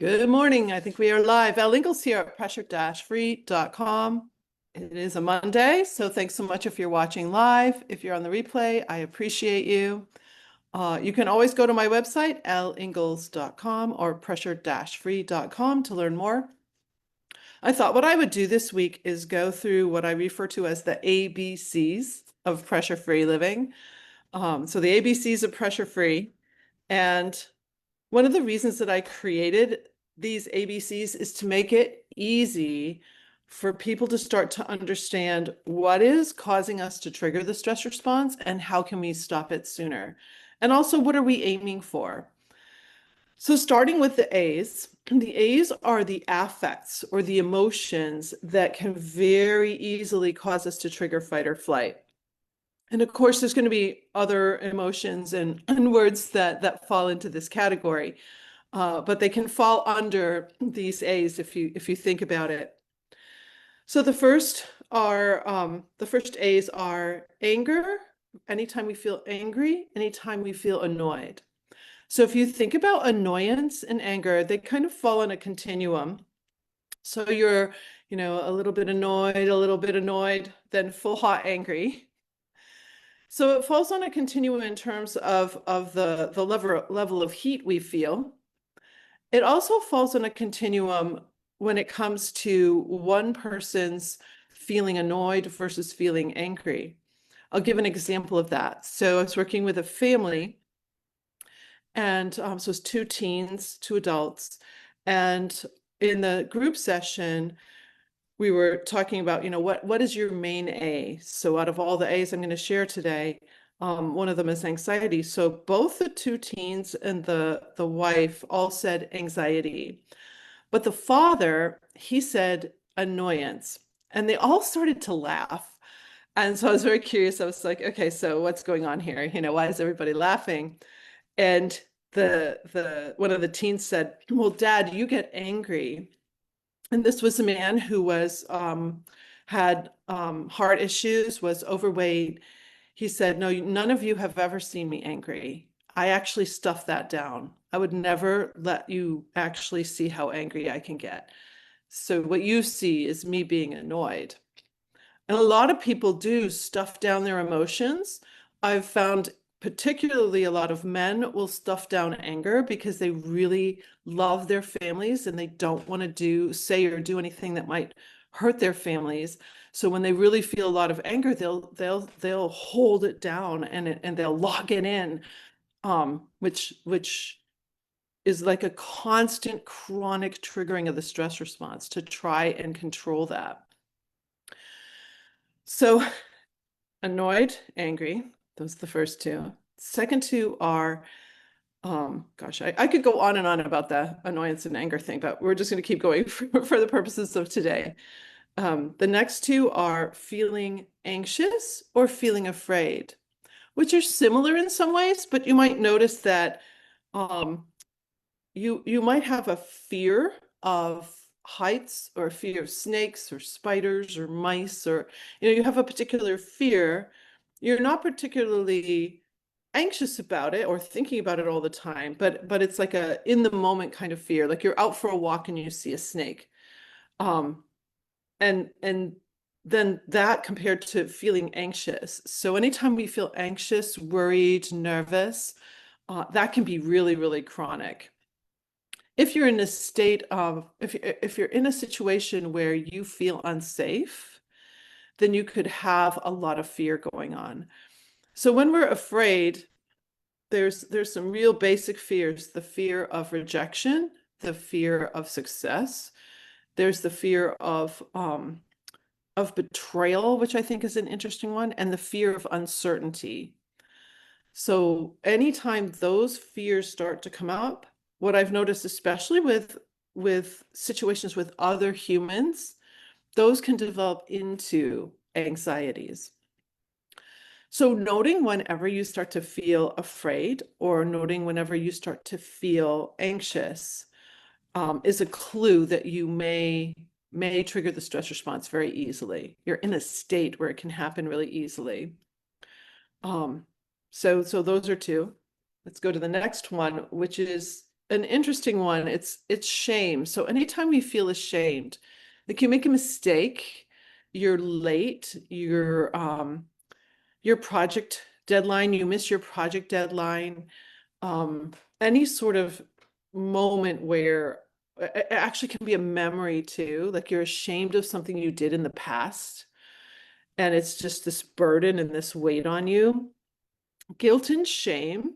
Good morning. I think we are live. Elle Ingalls here at pressure-free.com. It is a Monday, so thanks so much if you're watching live. If you're on the replay, I appreciate you. You can always go to my website, ellingalls.com or pressure-free.com to learn more. I thought what I would do this week is go through what I refer to as the ABCs of pressure-free living. So the ABCs of pressure-free. And one of the reasons that I created these ABCs is to make it easy for people to start to understand what is causing us to trigger the stress response and how can we stop it sooner. And also, what are we aiming for? So starting with the A's are the affects or the emotions that can very easily cause us to trigger fight or flight. And of course, there's going to be other emotions and words that fall into this category. But they can fall under these A's if you think about it. So the first A's are anger. Anytime we feel angry, anytime we feel annoyed. So if you think about annoyance and anger, they kind of fall on a continuum. So you're, a little bit annoyed, then full hot angry. So it falls on a continuum in terms of the level of heat we feel. It also falls on a continuum when it comes to one person's feeling annoyed versus feeling angry. I'll give an example of that. So I was working with a family, and so it's two teens, two adults, and in the group session, we were talking about, what is your main A? So out of all the A's I'm going to share today, one of them is anxiety. So both the two teens and the wife all said anxiety. But the father, he said annoyance. And they all started to laugh. And so I was very curious. I was like, okay, so what's going on here? Why is everybody laughing? And the one of the teens said, well, Dad, you get angry. And this was a man who was had heart issues, was overweight. He said, no, none of you have ever seen me angry. I actually stuff that down. I would never let you actually see how angry I can get. So what you see is me being annoyed. And a lot of people do stuff down their emotions. I've found particularly a lot of men will stuff down anger because they really love their families and they don't want to say or do anything that might hurt their families. So when they really feel a lot of anger, they'll hold it down and they'll lock it in, which is like a constant chronic triggering of the stress response to try and control that. So annoyed, angry, those are the first two. Second two are, gosh, I could go on and on about the annoyance and anger thing, but we're just going to keep going for the purposes of today. The next two are feeling anxious or feeling afraid, which are similar in some ways, but you might notice that you might have a fear of heights or a fear of snakes or spiders or mice, or you have a particular fear. You're not particularly anxious about it or thinking about it all the time, but it's like a in the moment kind of fear, like you're out for a walk and you see a snake. And then that compared to feeling anxious. So anytime we feel anxious, worried, nervous, that can be really, really chronic. If you're in a state of, if you're in a situation where you feel unsafe, then you could have a lot of fear going on. So when we're afraid, there's some real basic fears: the fear of rejection, the fear of success. There's the fear of betrayal, which I think is an interesting one, and the fear of uncertainty. So anytime those fears start to come up, what I've noticed, especially with situations with other humans, those can develop into anxieties. So noting whenever you start to feel afraid or noting whenever you start to feel anxious is a clue that you may trigger the stress response very easily. You're in a state where it can happen really easily. So those are two. Let's go to the next one, which is an interesting one. It's shame. So anytime we feel ashamed, like you make a mistake, you're late, your project deadline, you miss your project deadline, um, any sort of moment where it actually can be a memory too, like you're ashamed of something you did in the past, and it's just this burden and this weight on you. Guilt and shame.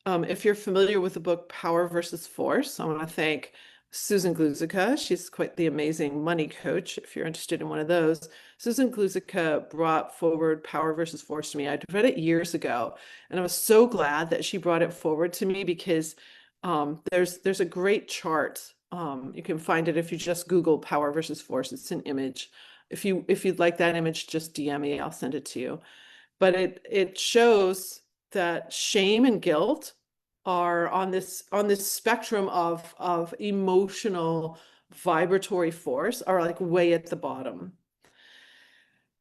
If you're familiar with the book Power versus Force, I want to thank Susan Gluzica. She's quite the amazing money coach. If you're interested in one of those, Susan Gluzica brought forward Power versus Force to me. I'd read it years ago, and I was so glad that she brought it forward to me because there's a great chart. You can find it if you just Google Power versus Force. It's an image. If you'd like that image, just DM me. I'll send it to you. But it shows that shame and guilt are on this spectrum of emotional vibratory force, are like way at the bottom.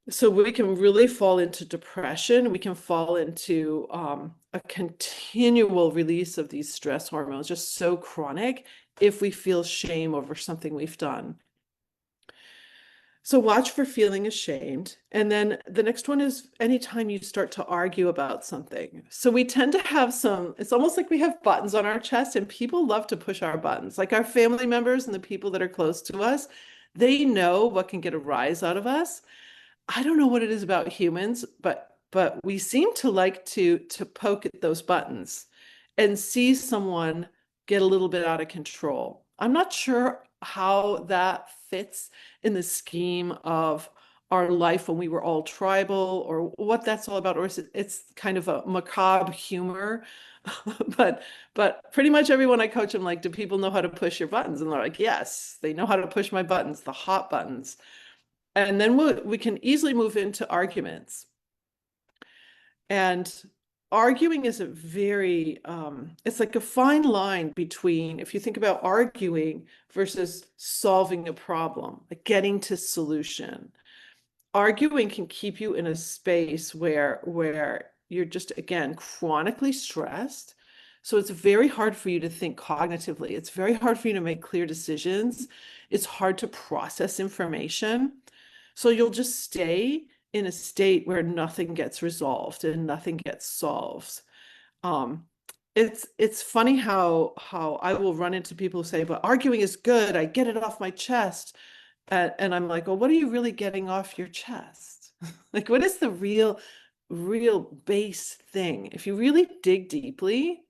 So we can really fall into depression. We can fall into a continual release of these stress hormones, just so chronic, if we feel shame over something we've done. So watch for feeling ashamed. And then the next one is anytime you start to argue about something. So we tend to have it's almost like we have buttons on our chest, and people love to push our buttons. Like our family members and the people that are close to us, they know what can get a rise out of us. I don't know what it is about humans, but we seem to like to poke at those buttons and see someone get a little bit out of control. I'm not sure how that fits in the scheme of our life when we were all tribal, or what that's all about, or it's kind of a macabre humor. but pretty much everyone I coach, I'm like, do people know how to push your buttons? And they're like, yes, they know how to push my buttons, the hot buttons. And then we can easily move into arguments. And arguing is it's like a fine line between, if you think about arguing versus solving a problem, like getting to solution. Arguing can keep you in a space where you're just, again, chronically stressed. So it's very hard for you to think cognitively. It's very hard for you to make clear decisions. It's hard to process information. So you'll just stay in a state where nothing gets resolved and nothing gets solved. Um, it's funny how I will run into people who say, but arguing is good. I get it off my chest. And I'm like, well, what are you really getting off your chest? Like, what is the real base thing? If you really dig deeply,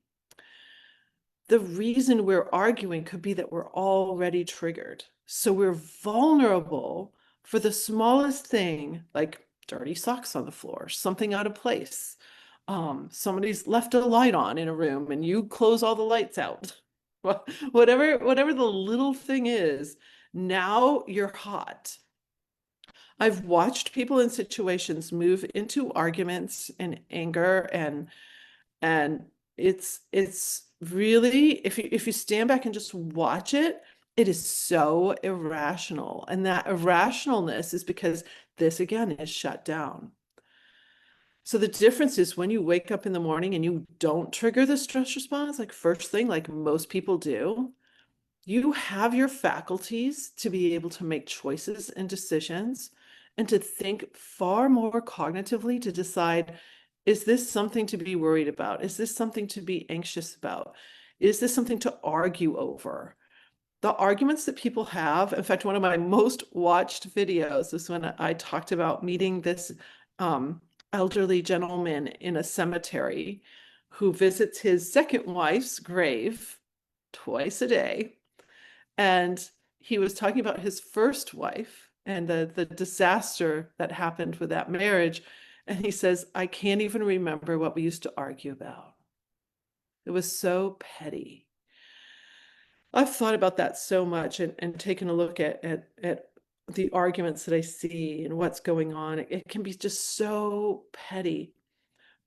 the reason we're arguing could be that we're already triggered. So we're vulnerable for the smallest thing, like dirty socks on the floor, something out of place. Somebody's left a light on in a room and you close all the lights out. Whatever the little thing is, now you're hot. I've watched people in situations move into arguments and anger, and it's really, if you stand back and just watch it, it is so irrational. And that irrationalness is because this again is shut down. So the difference is when you wake up in the morning and you don't trigger the stress response, like first thing, like most people do, you have your faculties to be able to make choices and decisions and to think far more cognitively, to decide, is this something to be worried about? Is this something to be anxious about? Is this something to argue over? The arguments that people have, in fact, one of my most watched videos is when I talked about meeting this elderly gentleman in a cemetery who visits his second wife's grave twice a day. And he was talking about his first wife and the disaster that happened with that marriage. And he says, I can't even remember what we used to argue about. It was so petty. I've thought about that so much, and taken a look at the arguments that I see and what's going on. It can be just so petty.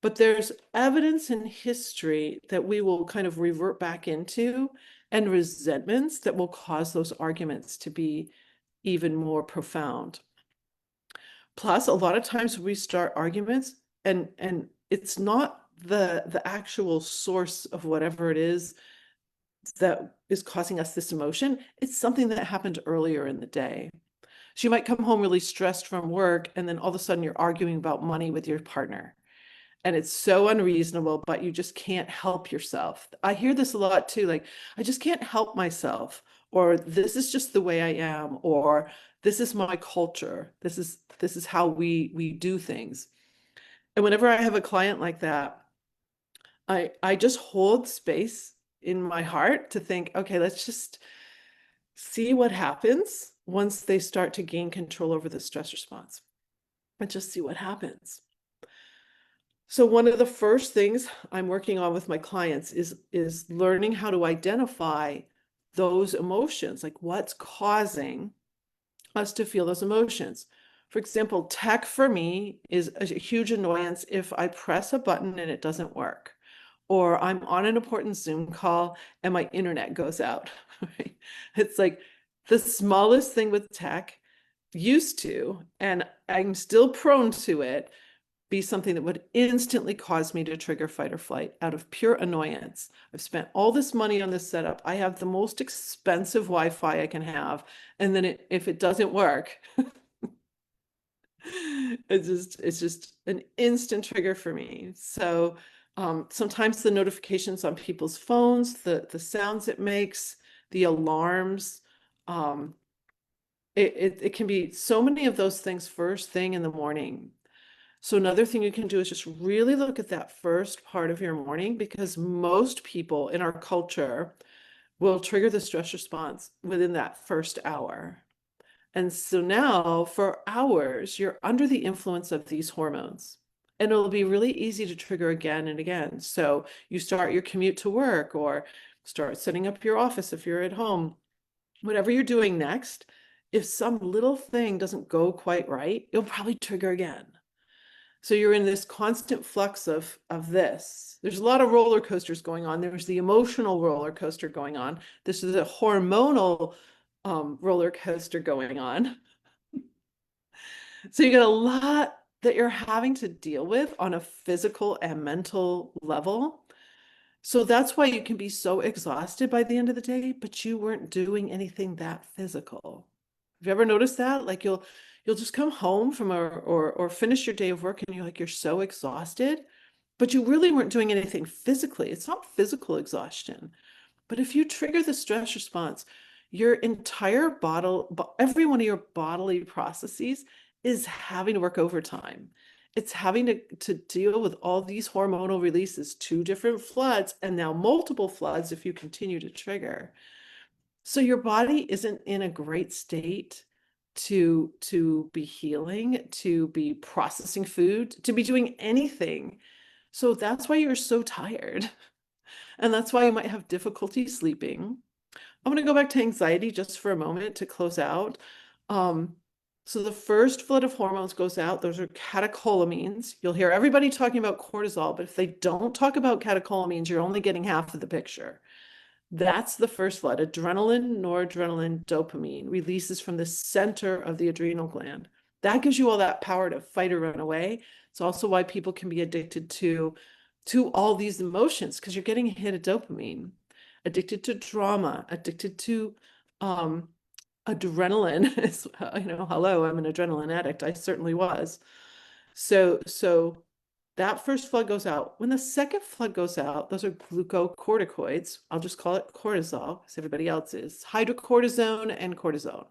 But there's evidence in history that we will kind of revert back into, and resentments that will cause those arguments to be even more profound. Plus, a lot of times we start arguments and it's not the actual source of whatever it is that is causing us this emotion, it's something that happened earlier in the day. So you might come home really stressed from work, and then all of a sudden you're arguing about money with your partner. And it's so unreasonable, but you just can't help yourself. I hear this a lot too, like, I just can't help myself, or this is just the way I am, or this is my culture. This is how we do things. And whenever I have a client like that, I just hold space in my heart to think, okay, let's just see what happens once they start to gain control over the stress response. And just see what happens. So one of the first things I'm working on with my clients is learning how to identify those emotions, like what's causing us to feel those emotions. For example, tech for me is a huge annoyance if I press a button and it doesn't work, or I'm on an important Zoom call and my internet goes out. Right? It's like the smallest thing with tech used to, and I'm still prone to it, be something that would instantly cause me to trigger fight or flight out of pure annoyance. I've spent all this money on this setup. I have the most expensive Wi-Fi I can have. And then if it doesn't work, it's just an instant trigger for me. So sometimes the notifications on people's phones, the sounds it makes, the alarms, um, it can be so many of those things first thing in the morning. So another thing you can do is just really look at that first part of your morning, because most people in our culture will trigger the stress response within that first hour. And so now for hours, you're under the influence of these hormones. And it'll be really easy to trigger again and again. So you start your commute to work, or start setting up your office if you're at home. Whatever you're doing next, if some little thing doesn't go quite right, you'll probably trigger again. So you're in this constant flux of this. There's a lot of roller coasters going on. There's the emotional roller coaster going on. This is a hormonal roller coaster going on. So you got a lot that you're having to deal with on a physical and mental level. So that's why you can be so exhausted by the end of the day, but you weren't doing anything that physical. Have you ever noticed that? Like you'll just come home from or finish your day of work and you're so exhausted, but you really weren't doing anything physically. It's not physical exhaustion. But if you trigger the stress response, your entire every one of your bodily processes is having to work overtime. It's having to deal with all these hormonal releases, 2 different floods, and now multiple floods if you continue to trigger. So your body isn't in a great state to be healing, to be processing food, to be doing anything. So that's why you're so tired. And that's why you might have difficulty sleeping. I'm going to go back to anxiety just for a moment to close out. So the first flood of hormones goes out. Those are catecholamines. You'll hear everybody talking about cortisol, but if they don't talk about catecholamines, you're only getting half of the picture. That's the first flood. Adrenaline, noradrenaline, dopamine releases from the center of the adrenal gland. That gives you all that power to fight or run away. It's also why people can be addicted to all these emotions, because you're getting a hit of dopamine. Addicted to drama, addicted to adrenaline. Hello, I'm an adrenaline addict. I certainly was. So that first flood goes out. When the second flood goes out, those are glucocorticoids. I'll just call it cortisol, because everybody else is hydrocortisone and cortisone.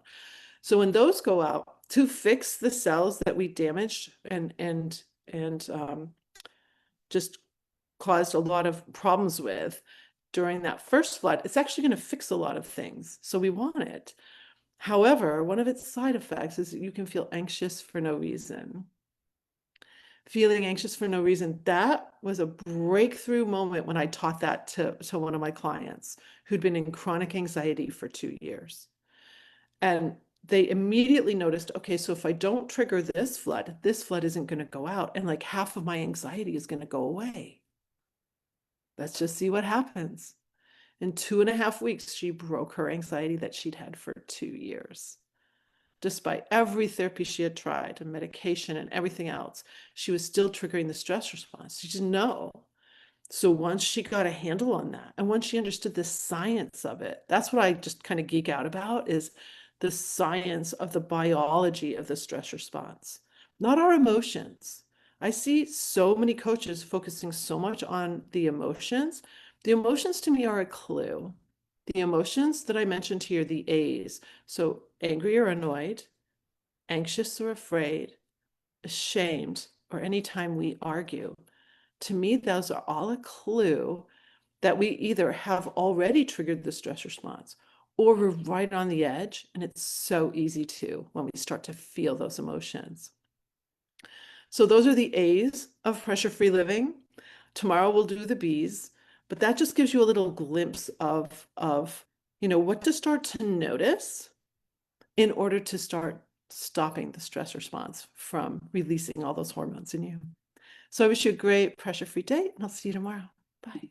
So when those go out, to fix the cells that we damaged and just caused a lot of problems with during that first flood, it's actually going to fix a lot of things. So we want it. However, one of its side effects is that you can feel anxious for no reason. Feeling anxious for no reason. That was a breakthrough moment when I taught that to one of my clients who'd been in chronic anxiety for 2 years. And they immediately noticed, okay, so if I don't trigger this flood isn't going to go out. And like half of my anxiety is going to go away. Let's just see what happens. In 2.5 weeks, she broke her anxiety that she'd had for 2 years. Despite every therapy she had tried and medication and everything else, she was still triggering the stress response. She didn't know. So once she got a handle on that, and once she understood the science of it, that's what I just kind of geek out about, is the science of the biology of the stress response, not our emotions. I see so many coaches focusing so much on the emotions. The emotions to me are a clue. The emotions that I mentioned here, the A's, so angry or annoyed, anxious or afraid, ashamed, or anytime we argue. To me, those are all a clue that we either have already triggered the stress response or we're right on the edge. And it's so easy to when we start to feel those emotions. So those are the A's of pressure-free living. Tomorrow we'll do the B's, but that just gives you a little glimpse of what to start to notice in order to start stopping the stress response from releasing all those hormones in you. So I wish you a great pressure-free day, and I'll see you tomorrow. Bye.